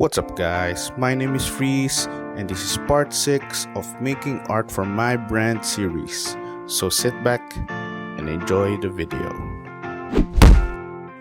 What's up guys, my name is Freeze and this is part 6 of making art for my brand series. So sit back and enjoy the video.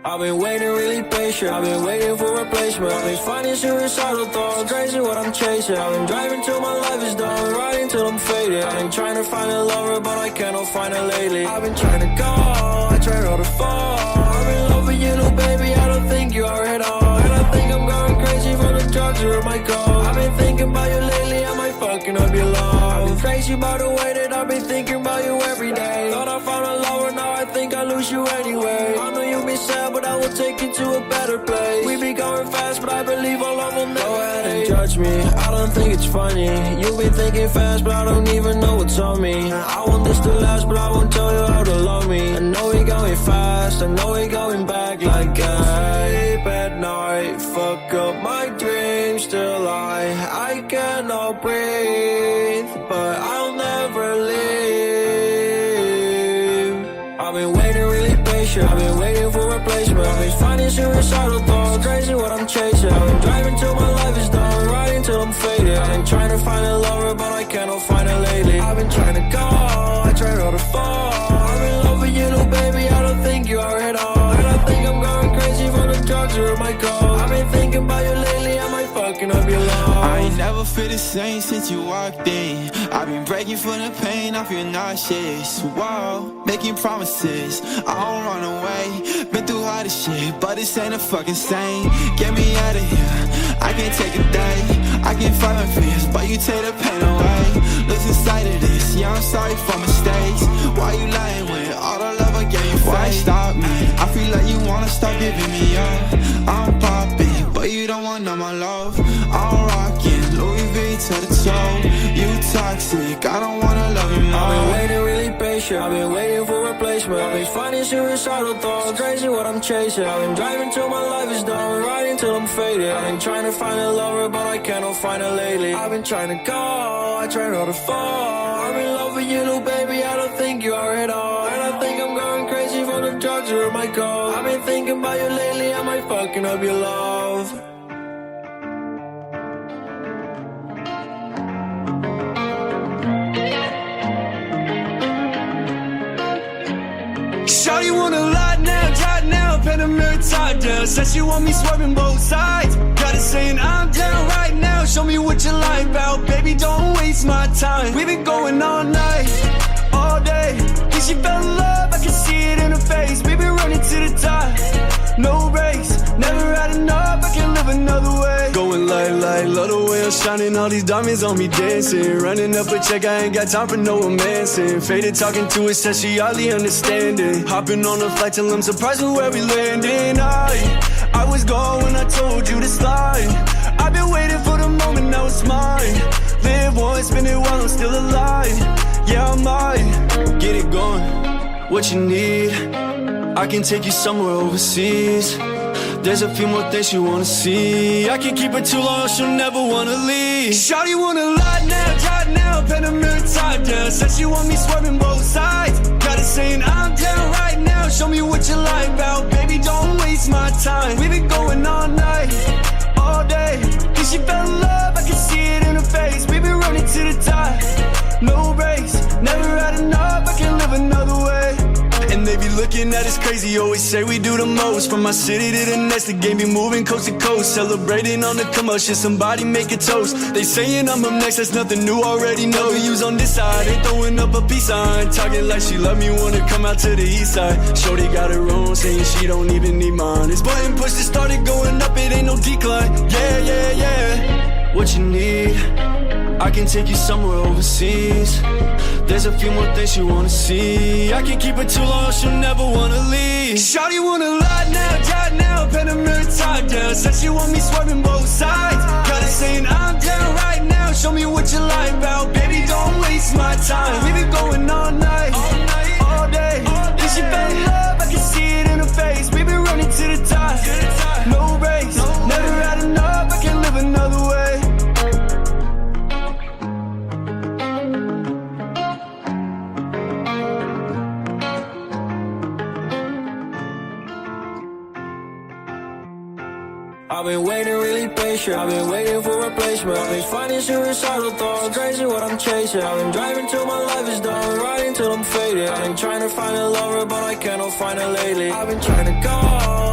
I've been waiting really patient, I've been waiting for replacement. I've been finding suicidal thoughts, crazy what I'm chasing. I've been driving till my life is done, riding till I'm faded. I've been trying to find a lover but I cannot find her lately. I've been trying to call, I tried all to fall. I'm in love with you little baby, I don't think you are at all. And I think I'm going crazy for the drugs or my call. I've been thinking about you lately, am I fucking up your love? I've been crazy about the way that I've been thinking about you every day. Thought I found a lover, now I think I lose you anyway. I know you be sad but I will take you to a better place. We be going fast, but I believe our love will never go ahead and judge me, I don't think it's funny. You be thinking fast, but I don't even know what's on me. I want this to last, but I won't tell you how to love me. I know we going fast, I know we going back like I sleep at night, fuck up my dreams till I cannot breathe, but I'll never leave. I've been waiting really patient, I've been waiting for replacement. I've been finding suicidal thoughts, crazy what I'm chasing. I've been driving till my life is done, riding till I'm faded. I've been trying to find a lover but I cannot find her lately. I've been trying to call, I tried all to fall. I'm in love with you little baby, I don't think you are at all. And I think I'm going crazy for the drugs or my call. I've been thinking about you lately, am I fucking up your love? I ain't never feel the same since you walked in. I've been breaking from the pain, I feel nauseous. Whoa, making promises, I don't run away. Been through all this shit, but this ain't a fucking stain. Get me out of here, I can't take a day. I can fight my fears, but you take the pain away. Look inside of this, yeah I'm sorry for mistakes. Why you lying when all the love I gave you? Why stop me? I feel like you wanna stop giving me up. I'm popping, but you don't want none of my love. I'm rocking, Louis V to the toe. You toxic, I don't wanna love you more. I've been waiting really patient, I've been waiting for replacement. I've been finding suicidal thoughts, crazy what I'm chasing. I've been driving till my life is done, riding till I'm faded. I've been trying to find a lover but I cannot find her lately. I've been trying to call, I tried all to fall. I'm in love with you little baby, I don't think you are at all. And I think I'm going crazy for the drugs or my call. I've been thinking about you lately, am I fucking up your love? Shawty wanna lie now, jot now, pen a mirror top down. Says she want me swerving both sides. Got it saying I'm down right now. Show me what you like about, baby, don't waste my time. We've been going all night, all day. Think she fell in love, I can see it in her face. We've been running to the top, no race. Never had enough, I can't live another way. Going like, love the way I'm shining. All these diamonds on me dancing. Running up a check, I ain't got time for no romancing. Faded talking to her, says she hardly understanding. Hopping on a flight till I'm surprised with where we landing. I was gone when I told you to slide. I've been waiting for the moment, now it's mine. Live once, spend it while I'm still alive. Yeah, I might get it going. What you need, I can take you somewhere overseas. There's a few more things you wanna see. I can't keep her too long, she'll never wanna leave. Shawty wanna lie now, jot now, pen a mirror top down. Says she want me swerving both sides. Got it saying I'm down right now. Show me what you like about, baby, don't waste my time. We've been going all night, all day. Think she fell in love, I can see it in her face. We've been running to the top, no race. Never had enough, I can't live another way. And they be looking at us crazy, always say we do the most. From my city to the next, the game be moving coast to coast. Celebrating on the commotion, somebody make a toast. They saying I'm up next, that's nothing new, already know. Who's on this side, they throwing up a peace sign. Talking like she love me, wanna come out to the east side. Shorty got her own, saying she don't even need mine. This button push, it started going up, it ain't no decline. Yeah. What you need, I can take you somewhere overseas. There's a few more things you wanna see. I can't keep her too long, she'll never wanna leave. Shawty wanna lie now, jot now, pen a mirror top down. Says she want me swerving both sides. Got it saying I'm down right now. Show me what you like about, baby, don't waste my time. We've been going all night, all day. Think she fell in love, I can see it in her face. We've been running to the top, no race. Never had enough, I can't live another way. I've been waiting really patient. patient. I've been waiting for replacement. I've been finding suicidal thoughts. Crazy what I'm chasing. I've been driving till my life is done. Riding till I'm faded. I've been trying to find a lover, but I cannot find her lately. I've been trying to go,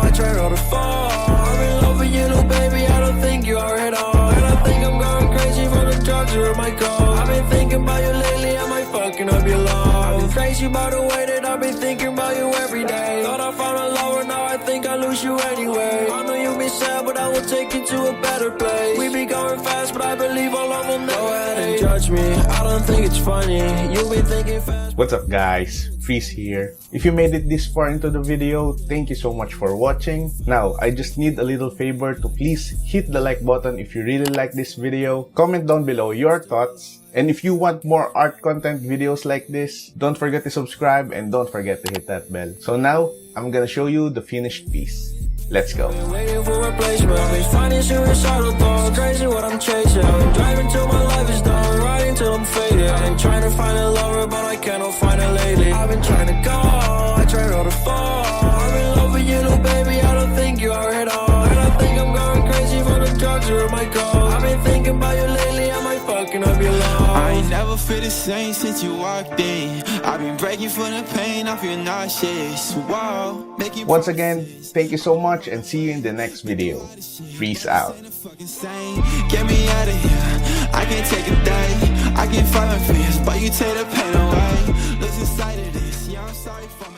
I tried all to fall. I'm in love with you, little baby. I don't think you are at all. And I think I'm going crazy from the drugs or my cold. I've been thinking about you lately. I might fucking up your love. I've been crazy about the way that I've been thinking about you every day. Thought I found a lover, now I think I lose you anyway. I know you be sad, but I will take you to a better place. We be going fast, but I believe our love will never. Go ahead and judge me, I don't think it's funny. You be thinking fast. What's up guys, Freeze here. If you made it this far into the video, thank you so much for watching. Now, I just need a little favor to please hit the like button if you really like this video. Comment down below your thoughts. And if you want more art content videos like this, don't forget to subscribe and don't forget to hit that bell. So now, I'm gonna show you the finished piece. Let's go. Waiting for replacement. I've been finding suicidal thoughts. Crazy what I'm chasing. I've been driving till my life is done. Riding till I'm faded. I've been trying to find a lover, but I cannot find her lately. I've been trying to go, I tried all to fall. I'm in love with you, little baby. I don't think you are at all. And I think I'm going crazy from the drugs or my cold. I've been thinking about you lately. I might fucking up your love. I ain't never feel the same since you walked in. I've been breaking from the pain, I feel nauseous. Wow. Once again, thank you so much and see you in the next video. Freeze out. Get me out of here. I can't take a day. I can fight my fears, but you take the pain away. Look inside of this. Yeah, I'm sorry for my